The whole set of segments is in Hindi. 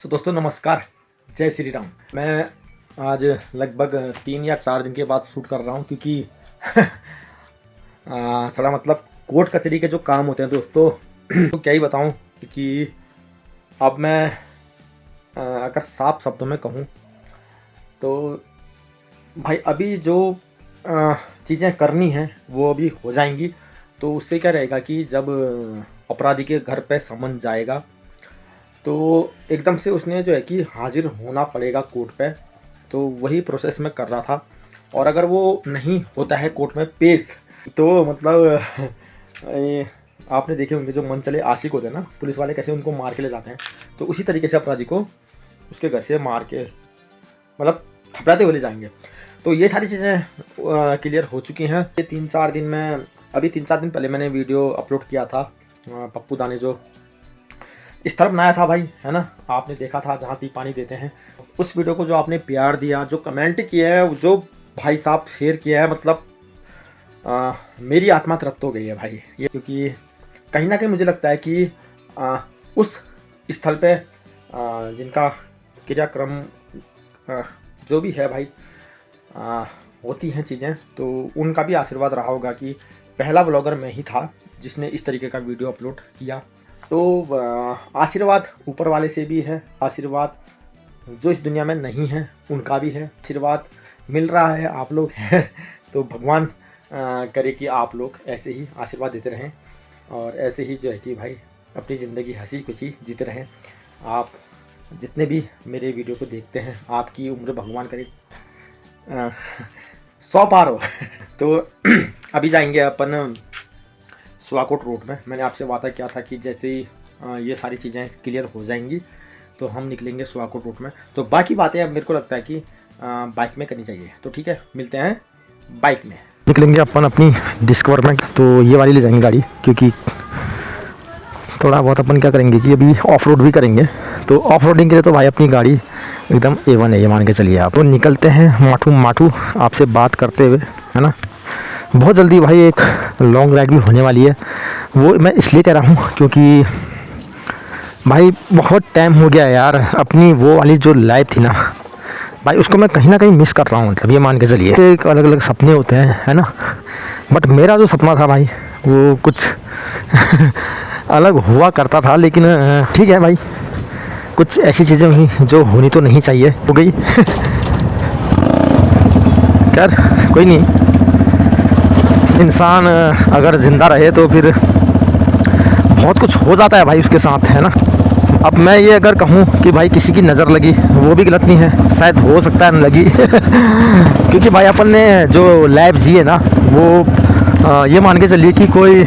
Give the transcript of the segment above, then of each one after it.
तो दोस्तों नमस्कार, जय श्री राम। मैं आज लगभग 3 या 4 दिन के बाद शूट कर रहा हूँ क्योंकि थोड़ा मतलब कोर्ट कचहरी के जो काम होते हैं दोस्तों तो क्या ही बताऊँ। क्योंकि अब मैं अगर साफ शब्दों में कहूँ तो भाई अभी जो चीज़ें करनी हैं वो अभी हो जाएंगी। तो उससे क्या रहेगा कि जब अपराधी के घर पे समन जाएगा तो एकदम से उसने जो है कि हाजिर होना पड़ेगा कोर्ट पे। तो वही प्रोसेस मैं कर रहा था, और अगर वो नहीं होता है कोर्ट में पेश तो मतलब आपने देखे होंगे जो मन चले आशिक होते हैं ना, पुलिस वाले कैसे उनको मार के ले जाते हैं, तो उसी तरीके से अपराधी को उसके घर से मार के मतलब थपड़ाते हुए ले जाएंगे। तो ये सारी चीज़ें क्लियर हो चुकी हैं। ये 3-4 दिन में अभी 3-4 दिन पहले मैंने वीडियो अपलोड किया था। पप्पू दा ने जो स्थल बनाया था भाई, है ना, आपने देखा था जहाँ पानी देते हैं। उस वीडियो को जो आपने प्यार दिया, जो कमेंट किया है, जो भाई साहब शेयर किया है, मतलब मेरी आत्मा तृप्त हो गई है भाई ये। क्योंकि कहीं ना कहीं मुझे लगता है कि उस स्थल पे जिनका क्रियाक्रम जो भी है भाई होती हैं चीज़ें, तो उनका भी आशीर्वाद रहा होगा कि पहला ब्लॉगर मैं ही था जिसने इस तरीके का वीडियो अपलोड किया। तो आशीर्वाद ऊपर वाले से भी है, आशीर्वाद जो इस दुनिया में नहीं है उनका भी है। आशीर्वाद मिल रहा है, आप लोग हैं, तो भगवान करे कि आप लोग ऐसे ही आशीर्वाद देते रहें और ऐसे ही जो है कि भाई अपनी ज़िंदगी हंसी खुशी जीते रहें। आप जितने भी मेरे वीडियो को देखते हैं, आपकी उम्र भगवान करे 100 पार हो। तो अभी जाएंगे अपन सुआकोट रोड में। मैंने आपसे वादा किया था कि जैसे ही ये सारी चीज़ें क्लियर हो जाएंगी तो हम निकलेंगे सुआकोट रोड में। तो बाकी बातें अब मेरे को लगता है कि बाइक में करनी चाहिए। तो ठीक है, मिलते हैं बाइक में। निकलेंगे अपन अपनी डिस्कवर में, तो ये वाली ले जाएंगे गाड़ी, क्योंकि थोड़ा बहुत अपन क्या करेंगे कि अभी ऑफ रोड भी करेंगे। तो ऑफ रोडिंग के लिए तो भाई अपनी गाड़ी एकदम A1 है, ये मान के चलिए आप। तो निकलते हैं माठू आपसे बात करते हुए, है ना। बहुत जल्दी भाई एक लॉन्ग राइड भी होने वाली है। वो मैं इसलिए कह रहा हूँ क्योंकि भाई बहुत टाइम हो गया यार, अपनी वो वाली जो लाइफ थी ना भाई, उसको मैं कहीं ना कहीं मिस कर रहा हूँ। मतलब ये मान के चलिए, एक अलग अलग सपने होते हैं, है ना, बट मेरा जो सपना था भाई वो कुछ अलग हुआ करता था। लेकिन ठीक है भाई, कुछ ऐसी चीज़ें हुई जो होनी तो नहीं चाहिए, हो गई। खैर कोई नहीं, इंसान अगर ज़िंदा रहे तो फिर बहुत कुछ हो जाता है भाई उसके साथ, है ना। अब मैं ये अगर कहूँ कि भाई किसी की नज़र लगी, वो भी गलत नहीं है, शायद हो सकता है न लगी। क्योंकि भाई अपन ने जो लाइफ जी है ना, वो ये मान के चलिए कि कोई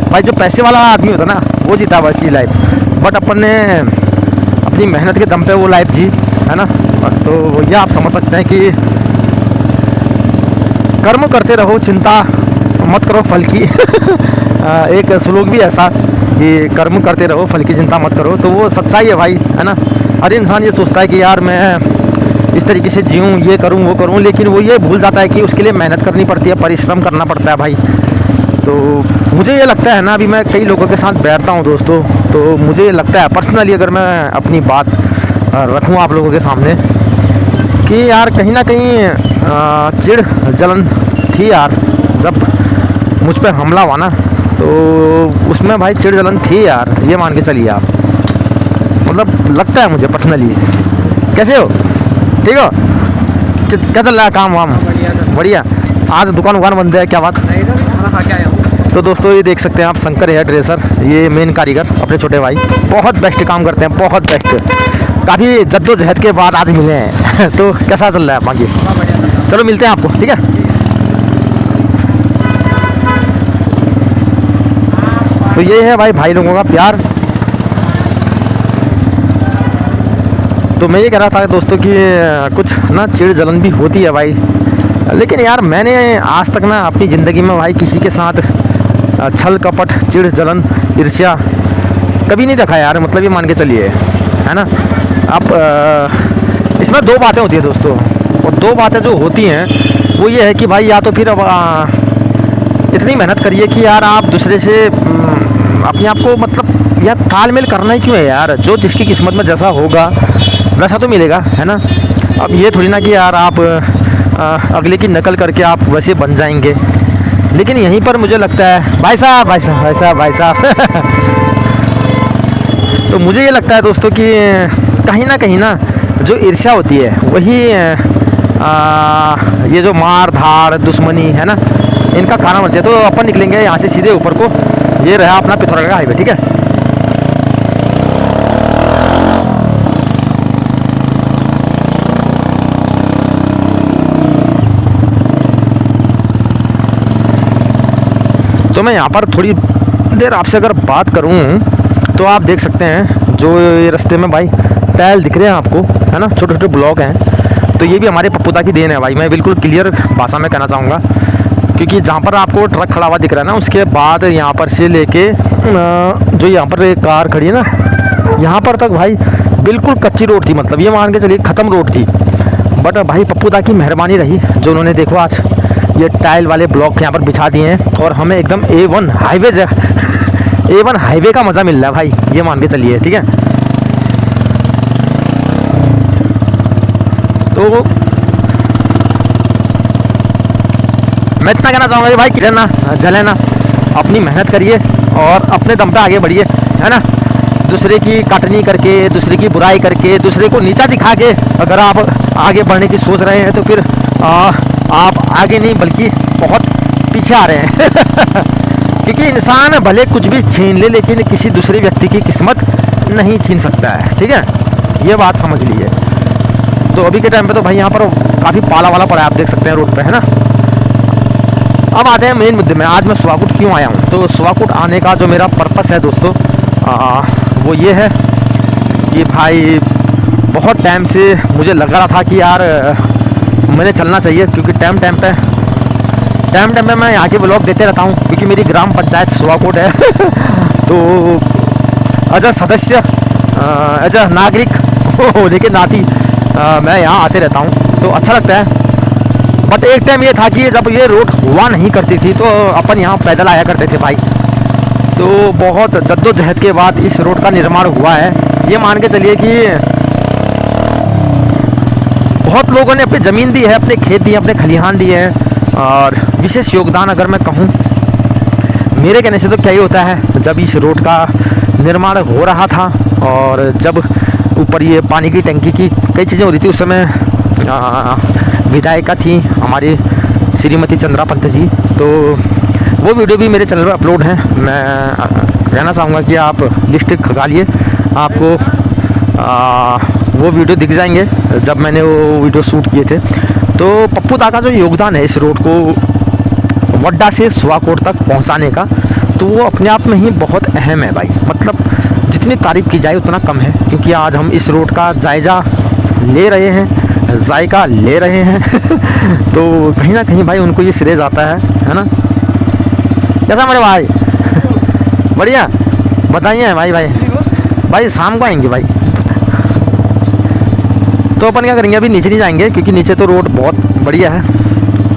भाई जो पैसे वाला आदमी होता ना वो जीता बस ये लाइफ, बट अपन ने अपनी मेहनत के दम पे वो लाइफ जी, है ना। तो ये आप समझ सकते हैं कि कर्म करते रहो, चिंता मत करो फल की। एक श्लोक भी ऐसा कि कर्म करते रहो, फल की चिंता मत करो। तो वो सच्चाई है भाई, है ना। हर इंसान ये सोचता है कि यार मैं इस तरीके से जीऊँ, ये करूँ वो करूँ, लेकिन वो ये भूल जाता है कि उसके लिए मेहनत करनी पड़ती है, परिश्रम करना पड़ता है भाई। तो मुझे ये लगता है ना, अभी मैं कई लोगों के साथ बैठता हूँ दोस्तों, तो मुझे ये लगता है पर्सनली, अगर मैं अपनी बात रखूँ आप लोगों के सामने, कि यार कहीं ना कहीं चिढ़ जलन थी यार। जब मुझ पे हमला हुआ ना तो उसमें भाई चिढ़ जलन थी यार, ये मान के चलिए आप। मतलब लगता है मुझे पर्सनली। कैसे हो? ठीक हो? क्या चल रहा है काम वाम? बढ़िया। आज दुकान बंद है, क्या बात? नहीं सर, खाना खा के आया हूँ। तो दोस्तों ये देख सकते हैं आप, शंकर हेयर ड्रेसर, ये मेन कारीगर अपने छोटे भाई, बहुत बेस्ट काम करते हैं, बहुत बेस्ट। काफ़ी जद्दोजहद के बाद आज मिले हैं। तो कैसा चल रहा है बाकी? चलो मिलते हैं आपको, ठीक है। तो ये है भाई लोगों का प्यार। तो मैं ये कह रहा था दोस्तों कि कुछ ना चिढ़ जलन भी होती है भाई, लेकिन यार मैंने आज तक ना अपनी ज़िंदगी में भाई किसी के साथ छल कपट, चिढ़ जलन, ईर्ष्या कभी नहीं रखा यार। मतलब ये मान के चलिए, है ना। अब इसमें 2 बातें होती है दोस्तों, और 2 बातें जो होती हैं वो ये है कि भाई या तो फिर अब इतनी मेहनत करिए कि यार आप दूसरे से अपने आप को मतलब यार तालमेल करना ही क्यों है यार, जो जिसकी किस्मत में जैसा होगा वैसा तो मिलेगा, है ना। अब ये थोड़ी ना कि यार आप अगले की नकल करके आप वैसे बन जाएंगे। लेकिन यहीं पर मुझे लगता है भाई साहब तो मुझे ये लगता है दोस्तों कि कहीं ना जो ईर्ष्या होती है वही ये जो मार धाड़ दुश्मनी है ना, इनका कारण बनती है। तो अपन निकलेंगे यहाँ से सीधे ऊपर को, ये रहा अपना पिथौरागढ़ का हाईवे, ठीक है। तो मैं यहाँ पर थोड़ी देर आपसे अगर बात करूँ तो आप देख सकते हैं जो ये रास्ते में भाई टाइल दिख रहे हैं आपको, है ना, छोटे छोटे ब्लॉक हैं। तो ये भी हमारे पप्पूदा की देन है भाई, मैं बिल्कुल क्लियर भाषा में कहना चाहूँगा। क्योंकि जहाँ पर आपको ट्रक खड़ा हुआ दिख रहा है ना, उसके बाद यहाँ पर से लेके जो यहाँ पर एक कार खड़ी है ना, यहाँ पर तक भाई बिल्कुल कच्ची रोड थी, मतलब ये मान के चलिए ख़त्म रोड थी। बट भाई पप्पूदा की मेहरबानी रही जो उन्होंने देखो आज ये टाइल वाले ब्लॉक यहाँ पर बिछा दिए हैं और हमें एकदम A1 हाईवे A1 हाईवे का मज़ा मिल रहा है भाई, ये मान के चलिए, ठीक है। तो मैं इतना कहना चाहूँगा कि भाई गिरे ना जले ना, अपनी मेहनत करिए और अपने दम पे आगे बढ़िए, है ना। दूसरे की काटनी करके, दूसरे की बुराई करके, दूसरे को नीचा दिखा के अगर आप आगे बढ़ने की सोच रहे हैं तो फिर आप आगे नहीं बल्कि बहुत पीछे आ रहे हैं क्योंकि इंसान भले कुछ भी छीन ले लेकिन किसी दूसरे व्यक्ति की किस्मत नहीं छीन सकता है, ठीक है, ये बात समझ लीजिए। तो अभी के टाइम पे तो भाई यहाँ पर काफ़ी पाला वाला पड़ा है, आप देख सकते हैं रोड पे, है ना। अब आते हैं मेन मुद्दे में, आज मैं सुवाकुट क्यों आया हूँ। तो सुवाकुट आने का जो मेरा पर्पस है दोस्तों वो ये है कि भाई बहुत टाइम से मुझे लग रहा था कि यार मैंने चलना चाहिए, क्योंकि टाइम टाइम पे मैं यहाँ के ब्लॉग देते रहता हूँ, क्योंकि मेरी ग्राम पंचायत सुवाकोट है तो एज अ सदस्य, एज अ नागरिक होने के नाती मैं यहाँ आते रहता हूँ, तो अच्छा लगता है। बट एक टाइम ये था कि जब ये रोड हुआ नहीं करती थी तो अपन यहाँ पैदल आया करते थे भाई। तो बहुत जद्दोजहद के बाद इस रोड का निर्माण हुआ है। ये मान के चलिए कि बहुत लोगों ने अपनी ज़मीन दी है, अपने खेत दिए, अपने खलिहान दिए हैं। और विशेष योगदान अगर मैं कहूँ मेरे कहने से तो क्या ही होता है, जब इस रोड का निर्माण हो रहा था और जब ऊपर ये पानी की टंकी की कई चीज़ें हो रही थी, उस समय विधायिका थी हमारी श्रीमती चंद्रा पंत जी, तो वो वीडियो भी मेरे चैनल पर अपलोड है। मैं कहना चाहूँगा कि आप लिस्ट खगालिए, आपको वो वीडियो दिख जाएंगे जब मैंने वो वीडियो शूट किए थे। तो पप्पूदा का जो योगदान है इस रोड को वड्डा से सुवाकोट तक पहुंचाने का, तो वो अपने आप में ही बहुत अहम है भाई। मतलब जितनी तारीफ़ की जाए उतना कम है, क्योंकि आज हम इस रोड का जायज़ा ले रहे हैं, जायका ले रहे हैं तो कहीं ना कहीं भाई उनको ये श्रेय जाता है ना। कैसा मेरे भाई बढ़िया, बताइए भाई शाम को आएंगे भाई। तो अपन क्या करेंगे, अभी नीचे नहीं जाएंगे क्योंकि नीचे तो रोड बहुत बढ़िया है,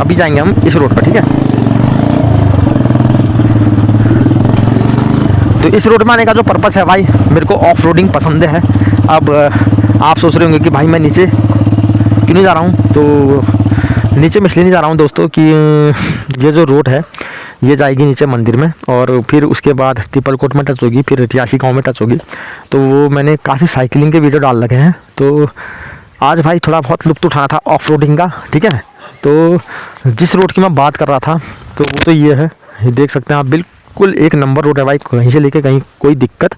अभी जाएंगे हम इस रोड पर, ठीक है। तो इस रोड में आने का जो पर्पस है भाई, मेरे को ऑफ रोडिंग पसंद है। अब आप सोच रहे होंगे कि भाई मैं नीचे क्यों नहीं जा रहा हूँ, तो नीचे मैं इसलिए नहीं जा रहा हूँ दोस्तों कि ये जो रोड है ये जाएगी नीचे मंदिर में और फिर उसके बाद तिपलकोट में टच होगी, फिर रियासी गांव में टच होगी। तो वो मैंने काफ़ी साइकिलिंग के वीडियो डाल लगे हैं, तो आज भाई थोड़ा बहुत लुत्फ़ उठाना था ऑफ रोडिंग का, ठीक है। तो जिस रोड की मैं बात कर रहा था तो वो तो ये है, ये देख सकते हैं आप, बिल्कुल एक नंबर रोड है भाई, कहीं से लेके कहीं कोई दिक्कत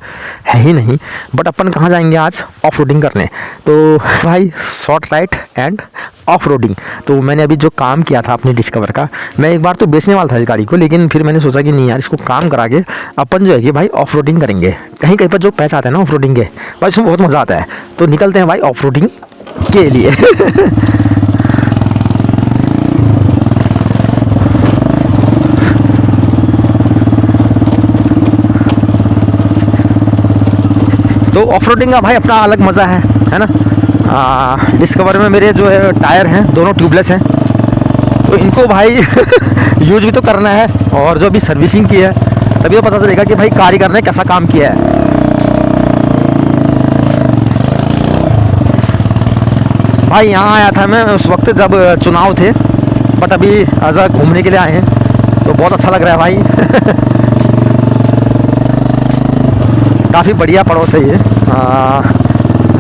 है ही नहीं। बट अपन कहाँ जाएंगे आज ऑफ रोडिंग करने, तो भाई short right end off roading. तो मैंने अभी जो काम किया था अपनी डिस्कवर का, मैं एक बार तो बेचने वाला था इस गाड़ी को, लेकिन फिर मैंने सोचा कि नहीं यार, इसको काम करा के अपन जो है कि भाई ऑफ रोडिंग करेंगे। कहीं कहीं पर जो पैच आते हैं ना ऑफ रोडिंग के भाई, उसमें बहुत मज़ा आता है। तो निकलते हैं भाई ऑफ रोडिंग के लिए तो ऑफ रोडिंग का भाई अपना अलग मज़ा है ना। डिस्कवर में मेरे जो है टायर हैं दोनों ट्यूबलेस हैं, तो इनको भाई यूज भी तो करना है, और जो अभी सर्विसिंग की है तभी तो पता चलेगा कि भाई कारीगर ने कैसा काम किया है। भाई यहाँ आया था मैं उस वक्त जब चुनाव थे, बट अभी एज अ घूमने के लिए आए हैं तो बहुत अच्छा लग रहा है भाई। काफ़ी बढ़िया पड़ोस है ये।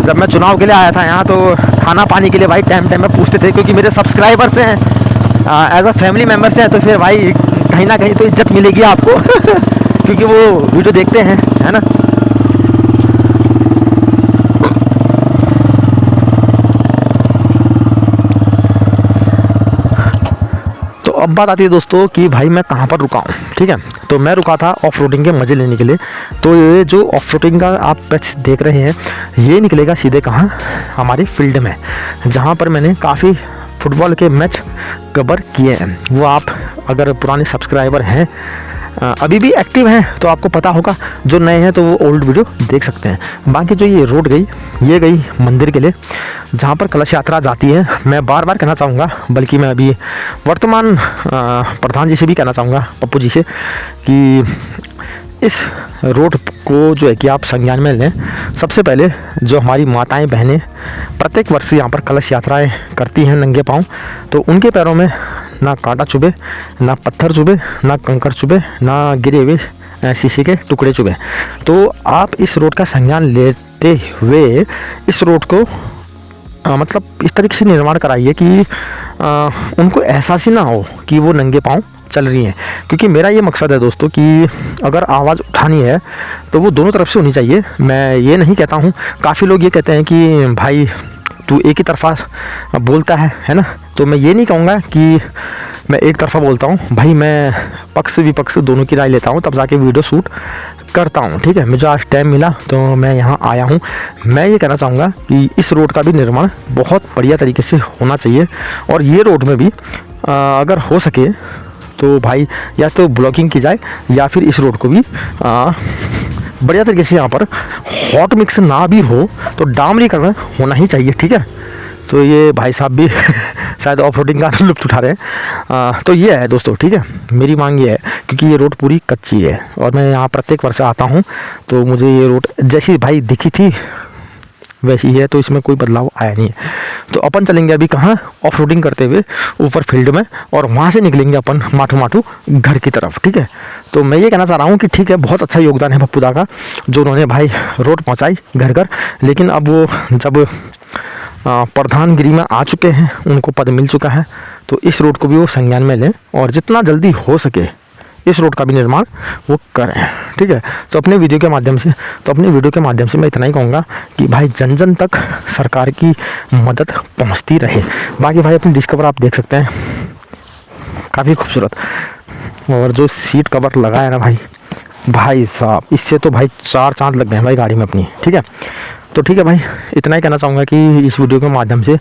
जब मैं चुनाव के लिए आया था यहाँ तो खाना पानी के लिए भाई टाइम टाइम में पूछते थे, क्योंकि मेरे सब्सक्राइबर्स हैं, एज अ फैमिली मेम्बर्स हैं, तो फिर भाई कहीं ना कहीं तो इज्जत मिलेगी आपको क्योंकि वो वीडियो देखते हैं, है ना। तो अब बात आती है दोस्तों कि भाई मैं कहाँ पर रुका हूँ। ठीक है, तो मैं रुका था ऑफ रोडिंग के मज़े लेने के लिए। तो ये जो ऑफ रोडिंग का आप पैच देख रहे हैं ये निकलेगा सीधे कहाँ, हमारी फील्ड में, जहाँ पर मैंने काफ़ी फुटबॉल के मैच कवर किए हैं। वो आप अगर पुराने सब्सक्राइबर हैं, अभी भी एक्टिव हैं, तो आपको पता होगा। जो नए हैं तो वो ओल्ड वीडियो देख सकते हैं। बाकी जो ये रोड गई, ये गई मंदिर के लिए, जहाँ पर कलश यात्रा जाती है। मैं बार बार कहना चाहूँगा, बल्कि मैं अभी वर्तमान प्रधान जी से भी कहना चाहूँगा, पप्पू जी से, कि इस रोड को जो है कि आप संज्ञान में लें। सबसे पहले जो हमारी माताएं बहनें प्रत्येक वर्ष यहाँ पर कलश यात्राएं करती हैं नंगे पाँव, तो उनके पैरों में ना कांटा चुभे, ना पत्थर चुभे, ना कंकड़ चुभे, ना गिरे हुए शीशे के टुकड़े चुभे। तो आप इस रोड का संज्ञान लेते हुए इस रोड को मतलब इस तरीके से निर्माण कराइए कि उनको एहसास ही ना हो कि वो नंगे पाँव चल रही हैं। क्योंकि मेरा ये मकसद है दोस्तों कि अगर आवाज़ उठानी है तो वो दोनों तरफ से होनी चाहिए। मैं ये नहीं कहता हूँ, काफ़ी लोग ये कहते हैं कि भाई तू एक ही तरफा बोलता है ना। तो मैं ये नहीं कहूँगा कि मैं एक तरफा बोलता हूँ भाई, मैं पक्ष विपक्ष दोनों की राय लेता हूँ, तब जाके वीडियो शूट करता हूँ। ठीक है, मुझे आज टाइम मिला तो मैं यहाँ आया हूँ। मैं ये कहना चाहूँगा कि इस रोड का भी निर्माण बहुत बढ़िया तरीके से होना चाहिए, और ये रोड में भी अगर हो सके तो भाई या तो ब्लॉकिंग की जाए, या फिर इस रोड को भी बढ़िया तरीके से यहाँ पर हॉट मिक्स ना भी हो तो डामरीकरण होना ही चाहिए। ठीक है, तो ये भाई साहब भी शायद ऑफ रोडिंग का लुत्फ उठा रहे हैं। तो ये है दोस्तों, ठीक है, मेरी मांग ये है, क्योंकि ये रोड पूरी कच्ची है और मैं यहाँ प्रत्येक वर्ष आता हूँ, तो मुझे ये रोड जैसी भाई दिखी थी वैसी है, तो इसमें कोई बदलाव आया नहीं है। तो अपन चलेंगे अभी कहाँ, ऑफ रोडिंग करते हुए ऊपर फील्ड में, और वहाँ से निकलेंगे अपन माठू माठू घर की तरफ। ठीक है, तो मैं ये कहना चाह रहा हूँ कि ठीक है, बहुत अच्छा योगदान है पप्पू दा का, जो उन्होंने भाई रोड पहुँचाई घर घर। लेकिन अब वो जब प्रधानगिरी में आ चुके हैं, उनको पद मिल चुका है, तो इस रोड को भी वो संज्ञान में लें और जितना जल्दी हो सके इस रोड का भी निर्माण वो करें। ठीक है, तो अपने वीडियो के माध्यम से मैं इतना ही कहूँगा कि भाई जन जन तक सरकार की मदद पहुँचती रहे। बाकी भाई अपनी डिस्कवर आप देख सकते हैं, काफ़ी खूबसूरत, और जो सीट कवर लगा है ना भाई साहब, इससे तो भाई 4 चांद लग गए हैं भाई गाड़ी में अपनी। ठीक है, तो ठीक है भाई, इतना ही कहना चाहूँगा कि इस वीडियो के माध्यम से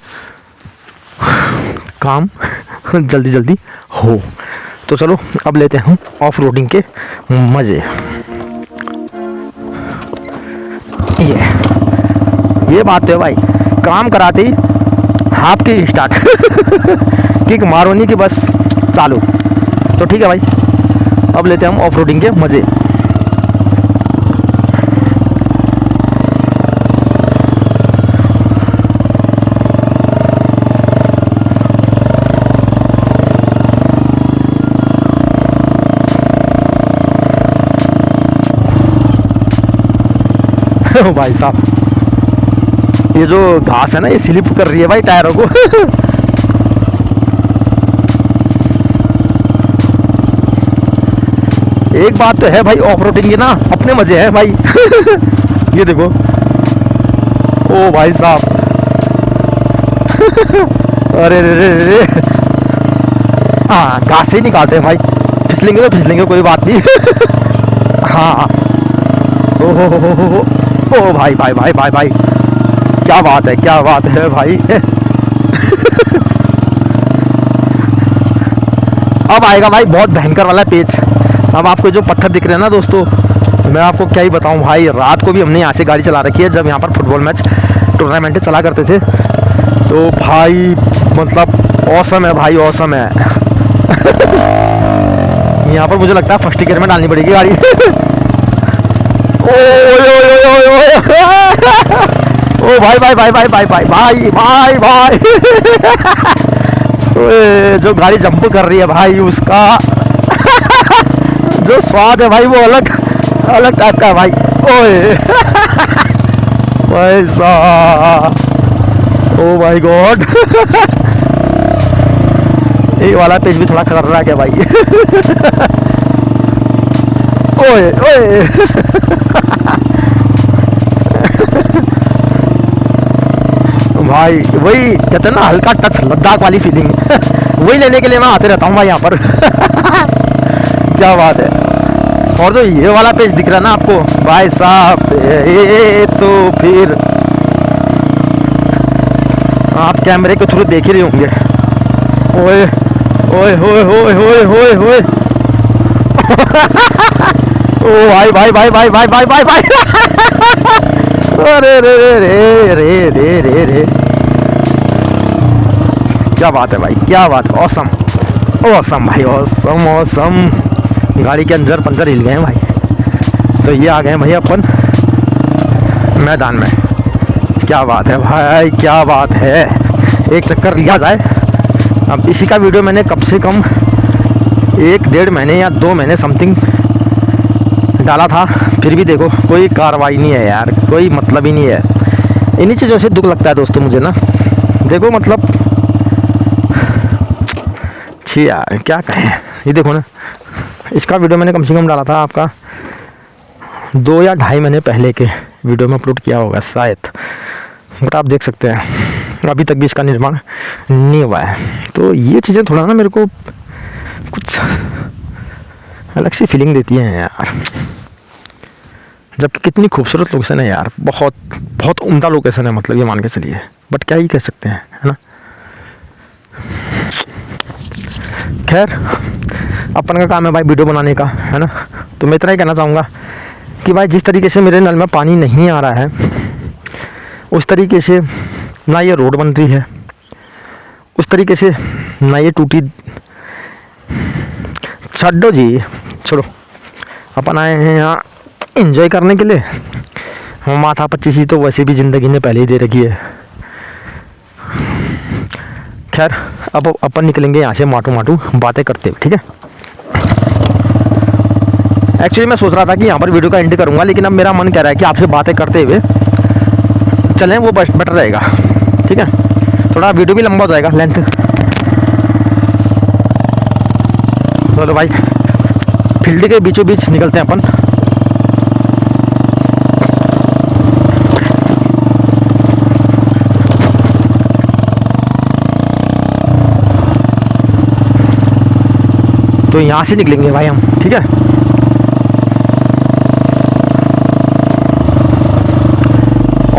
काम जल्दी जल्दी हो। तो चलो अब लेते हैं ऑफ रोडिंग के मज़े। ये बात तो है भाई, काम कराते ही हाफ की स्टार्ट किक मारो नहीं कि बस चालू। तो ठीक है भाई, अब लेते हैं हम ऑफ रोडिंग के मज़े। भाई साहब, ये जो घास है ना, ये स्लिप कर रही है भाई टायरों को एक बात तो है भाई, ऑफ रोडिंग के ना अपने मजे हैं भाई ये देखो, ओ भाई साहब अरे रे हाँ, घास से ही निकालते हैं भाई, फिसलेंगे तो फिसलेंगे, कोई बात नहीं हाँ, ओ भाई भाई भाई भाई भाई, क्या बात है भाई अब आएगा भाई बहुत भयंकर वाला पेच। अब आपको जो पत्थर दिख रहे हैं ना दोस्तों, मैं आपको क्या ही बताऊं भाई, रात को भी हमने यहाँ से गाड़ी चला रखी है जब यहाँ पर फुटबॉल मैच टूर्नामेंट चला करते थे। तो भाई मतलब औसम है भाई, औसम है यहाँ पर मुझे लगता है फर्स्ट गियर में डालनी पड़ेगी गाड़ी ओ भाई भाई भाई भाई भाई भाई भाई भाई भाई ओए, जो गाड़ी जंप कर रही है भाई उसका जो स्वाद है भाई वो अलग अलग टाइप का है भाई। ओए भाई साहब, ओ माय गॉड ये वाला पेज भी थोड़ा खतरनाक है भाई। ओए ओए भाई वही कहते हैं ना हल्का टच लद्दाख वाली फीलिंग वही लेने के लिए मैं आते रहता हूँ भाई यहाँ पर। क्या बात है। और जो ये वाला पेज दिख रहा है ना आपको भाई साहब, ये तो फिर आप कैमरे के थ्रू देख ही रहे होंगे। ओए ओए ओए ओए ओए ओए ओए ओ भाई भाई भाई भाई भाई भाई भाई भाई अरे रे रे रे रे रे रे रे, क्या बात है भाई, क्या बात है। ऑसम ऑसम भाई, ऑसम ऑसम। गाड़ी के अंजर पंजर हिल गए हैं भाई। तो ये आ गए हैं भाई अपन मैदान में। क्या बात है भाई, क्या बात है। एक चक्कर लिया जाए। अब इसी का वीडियो मैंने कम से कम 1-1.5 महीने या 2 महीने समथिंग डाला था, फिर भी देखो कोई कार्रवाई नहीं है यार, कोई मतलब ही नहीं है। इन्हीं चीज़ों से दुख लगता है दोस्तों मुझे ना। देखो मतलब छी यार, क्या कहें। ये देखो ना, इसका वीडियो मैंने कम से कम डाला था आपका 2 या 2.5 महीने पहले के वीडियो में अपलोड किया होगा शायद, बट आप देख सकते हैं अभी तक भी इसका निर्माण नहीं हुआ है। तो ये चीज़ें थोड़ा ना मेरे को कुछ अलग सी फीलिंग देती हैं यार। जबकि कितनी खूबसूरत लोकेशन है यार, बहुत बहुत उम्दा लोकेशन है, मतलब ये मान के चलिए। बट क्या ही कह सकते हैं, है ना। खैर अपन का काम है भाई वीडियो बनाने का, है ना। तो मैं इतना ही कहना चाहूँगा कि भाई जिस तरीके से मेरे नल में पानी नहीं आ रहा है, उस तरीके से ना ये रोड बन रही है, उस तरीके से ना ये टूटी। छोड़ो जी, छोड़ो। अपन आए हैं यहाँ एंजॉय करने के लिए। हम माथा 25 तो वैसे भी ज़िंदगी ने पहले ही दे रखी है। खैर अब अपन निकलेंगे यहाँ से माटू माटू बातें करते हुए, ठीक है। एक्चुअली मैं सोच रहा था कि यहाँ पर वीडियो का एंड करूँगा, लेकिन अब मेरा मन कह रहा है कि आपसे बातें करते हुए चलें, वो बेटर रहेगा, ठीक है। थोड़ा वीडियो भी लंबा हो जाएगा, लेंथ। चलो भाई फील्ड के बीचों बीच निकलते हैं अपन। तो यहाँ से निकलेंगे भाई हम, ठीक है।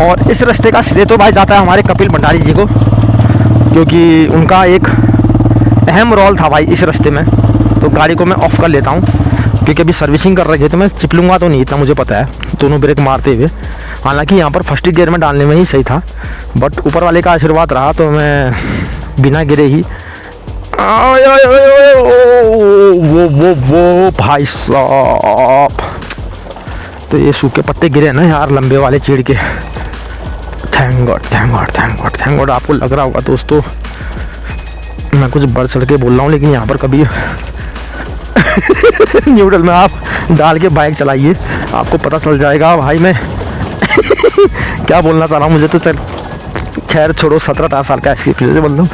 और इस रास्ते का श्रेय तो भाई जाता है हमारे कपिल भंडारी जी को, क्योंकि उनका एक अहम रोल था भाई इस रास्ते में। तो गाड़ी को मैं ऑफ़ कर लेता हूँ, क्योंकि अभी सर्विसिंग कर रही है, तो मैं चिपलूँगा तो नहीं, इतना मुझे पता है, दोनों ब्रेक मारते हुए। हालांकि यहाँ पर फर्स्ट गियर में डालने में ही सही था, बट ऊपर वाले का आशीर्वाद रहा तो मैं बिना गिरे ही वो भाई साहब। तो ये सूखे पत्ते गिरे ना यार, लंबे वाले चीड़ के। Thank God thank God thank God thank God. आपको लग रहा होगा दोस्तों मैं कुछ बढ़ चढ़ के बोल रहा हूँ, लेकिन यहाँ पर कभी न्यूट्रल में आप डाल के बाइक चलाइए, आपको पता चल जाएगा भाई मैं क्या बोलना चाह रहा हूँ। मुझे तो चल खैर छोड़ो, 17-18 साल का एक्सपीरियंस है मतलब।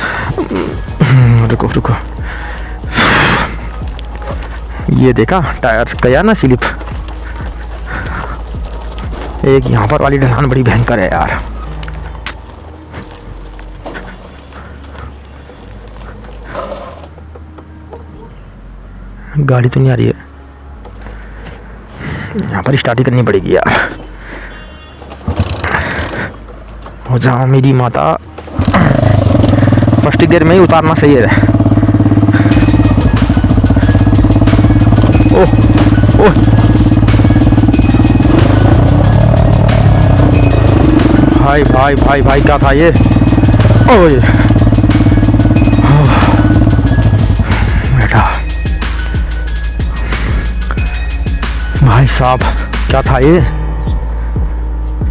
रुको रुको, ये देखा टायर गया ना स्लिप। एक यहाँ पर वाली ढलान बड़ी भयंकर है यार। गाड़ी तो नहीं आ रही है, यहाँ पर स्टार्ट ही करनी पड़ेगी यार। हो जाओ मेरी माता, फर्स्ट गियर में ही उतारना सही है। ओह ओह भाई भाई भाई भाई, क्या था ये। ओए बेटा भाई साहब, क्या था ये।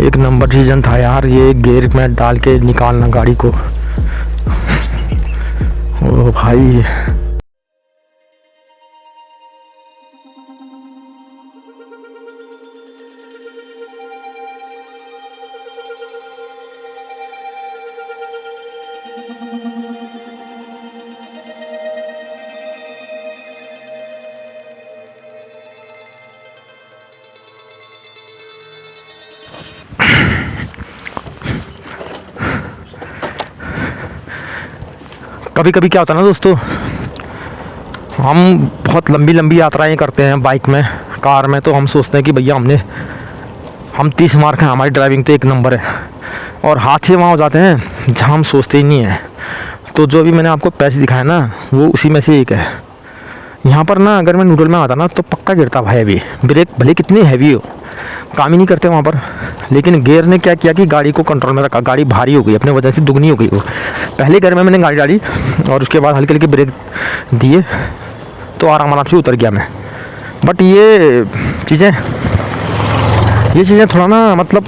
एक नंबर सीजन था यार ये, गियर में डाल के निकालना गाड़ी को। ओ भाई कभी कभी क्या होता है ना दोस्तों, हम बहुत लंबी लंबी यात्राएं करते हैं बाइक में, कार में, तो हम सोचते हैं कि भैया हम 30 मार्क हैं, हमारी ड्राइविंग तो एक नंबर है, और हादसे वहाँ हो जाते हैं जहाँ हम सोचते ही नहीं हैं। तो जो भी मैंने आपको पैसे दिखाया ना, वो उसी में से एक है। यहाँ पर ना अगर मैं न्यूट्रल में आता ना तो पक्का गिरता भाई, अभी ब्रेक भले कितनी हैवी हो, काम ही नहीं करते वहाँ पर। लेकिन गियर ने क्या किया कि गाड़ी को कंट्रोल में रखा, गाड़ी भारी हो गई, अपने वजह से दुगनी हो गई वो। पहले गियर में मैंने गाड़ी डाली और उसके बाद हल्के हल्के ब्रेक दिए तो आराम से उतर गया मैं। बट ये चीज़ें थोड़ा ना मतलब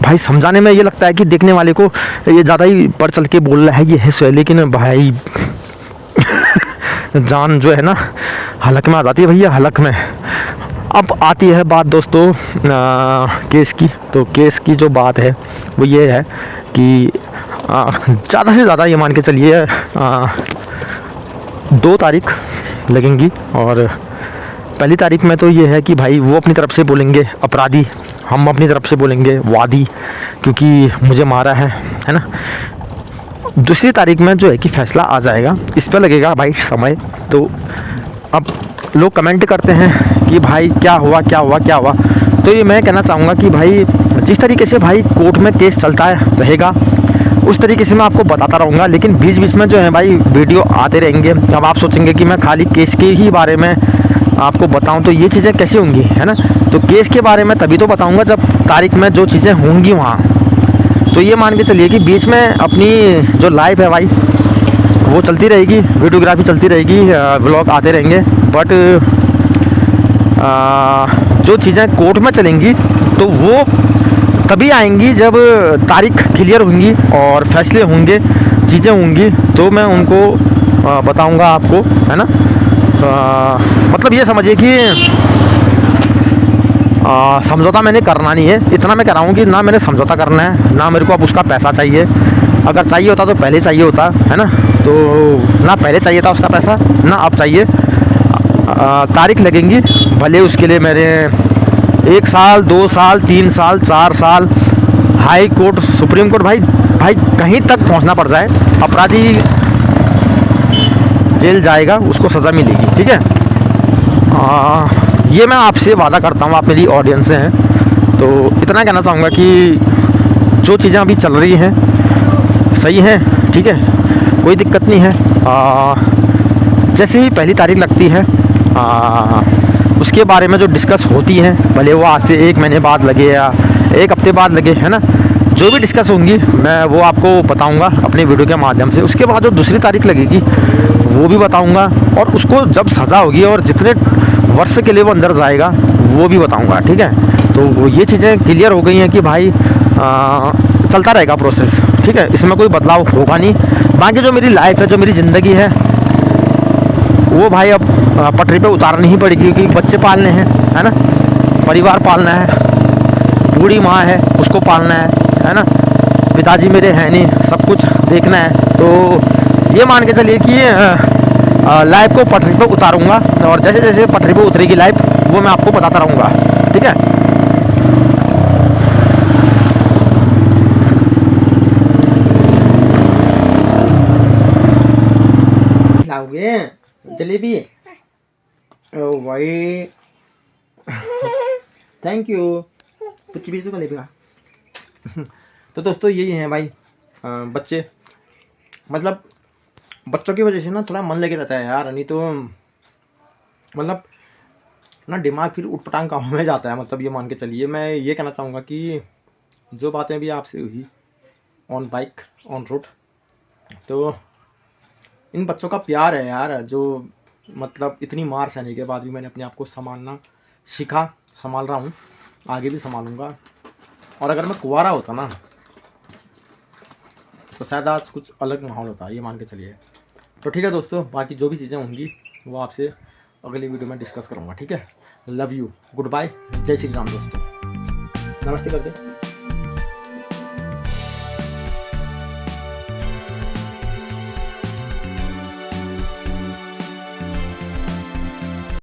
भाई समझाने में ये लगता है कि देखने वाले को ये ज़्यादा ही बढ़ चल के बोल रहा है ये है सो है, लेकिन भाई जान जो है ना हलक में आ जाती है भैया, हलक में। अब आती है बात दोस्तों केस की। तो केस की जो बात है वो ये है कि ज़्यादा से ज़्यादा ये मान के चलिए 2 तारीख लगेंगी, और पहली तारीख में तो ये है कि भाई वो अपनी तरफ से बोलेंगे अपराधी, हम अपनी तरफ से बोलेंगे वादी, क्योंकि मुझे मारा है ना। दूसरी तारीख में जो है कि फ़ैसला आ जाएगा, इस पर लगेगा भाई समय। तो अब लोग कमेंट करते हैं कि भाई क्या हुआ, तो ये मैं कहना चाहूँगा कि भाई जिस तरीके से भाई कोर्ट में केस चलता रहेगा उस तरीके से मैं आपको बताता रहूँगा, लेकिन बीच बीच में जो है भाई वीडियो आते रहेंगे। अब आप सोचेंगे कि मैं खाली केस के ही बारे में आपको बताऊं तो ये चीज़ें कैसे होंगी, है ना। तो केस के बारे में तभी तो बताऊंगा जब तारीख में जो चीज़ें होंगी वहाँ। तो ये मान के चलिए कि बीच में अपनी जो लाइफ है भाई वो चलती रहेगी, वीडियोग्राफी चलती रहेगी, व्लॉग आते रहेंगे। बट जो चीज़ें कोर्ट में चलेंगी तो वो तभी आएंगी जब तारीख क्लियर होंगी और फैसले होंगे, चीज़ें होंगी, तो मैं उनको बताऊंगा आपको, है ना। मतलब ये समझिए कि समझौता मैंने करना नहीं है, इतना मैं कह रहा हूँ कि ना मैंने समझौता करना है, ना मेरे को अब उसका पैसा चाहिए। अगर चाहिए होता तो पहले चाहिए होता, है ना। तो ना पहले चाहिए था उसका पैसा, ना अब चाहिए। तारीख लगेंगी, भले उसके लिए मेरे 1 साल 2 साल 3 साल 4 साल हाई कोर्ट सुप्रीम कोर्ट भाई कहीं तक पहुँचना पड़ जाए, अपराधी जेल जाएगा, उसको सज़ा मिलेगी, ठीक है। ये मैं आपसे वादा करता हूँ, आप मेरी ऑडियंस हैं, तो इतना कहना चाहूँगा कि जो चीज़ें अभी चल रही हैं सही हैं, ठीक है, कोई दिक्कत नहीं है। जैसे ही पहली तारीख लगती है उसके बारे में जो डिस्कस होती हैं, भले वो आज से 1 महीने बाद लगे या 1 हफ्ते बाद लगे, है ना, जो भी डिस्कस होंगी मैं वो आपको बताऊंगा अपने वीडियो के माध्यम से। उसके बाद जो दूसरी तारीख लगेगी वो भी बताऊंगा, और उसको जब सज़ा होगी और जितने वर्ष के लिए वो अंदर जाएगा वो भी बताऊंगा, ठीक है। तो ये चीज़ें क्लियर हो गई हैं कि भाई चलता रहेगा प्रोसेस, ठीक है, इसमें कोई बदलाव होगा नहीं। बाकी जो मेरी लाइफ है, जो मेरी ज़िंदगी है, वो भाई अब पटरी पे उतारनी ही पड़ेगी, क्योंकि बच्चे पालने हैं, है ना, परिवार पालना है, बूढ़ी माँ है उसको पालना है ना, पिताजी मेरे हैं नहीं, सब कुछ देखना है। तो ये मान के चलिए कि लाइफ को पटरी पे उतारूंगा, और जैसे जैसे पटरी पे उतरेगी लाइफ वो मैं आपको बताता रहूँगा, ठीक है। खिलाओगे जलेबी? ओ भाई थैंक यू, कुछ भी तो जलेबी। तो दोस्तों यही है भाई, बच्चे, मतलब बच्चों की वजह से ना थोड़ा मन लगे रहता है यार, नहीं तो मतलब ना दिमाग फिर उटपटांग कामों में जाता है। मतलब ये मान के चलिए, मैं ये कहना चाहूँगा कि जो बातें भी आपसे हुई ऑन बाइक ऑन रोड, तो इन बच्चों का प्यार है यार, जो मतलब इतनी मार सहने के बाद भी मैंने अपने आप को संभालना सीखा, संभाल रहा हूँ, आगे भी संभालूँगा। और अगर मैं कुंवारा होता ना तो शायद आज कुछ अलग माहौल होता, ये मान के चलिए। तो ठीक है दोस्तों, बाकी जो भी चीज़ें होंगी वो आपसे अगली वीडियो में डिस्कस करूँगा। ठीक है, लव यू, गुड बाय, जय श्री राम दोस्तों, नमस्ते कर दे।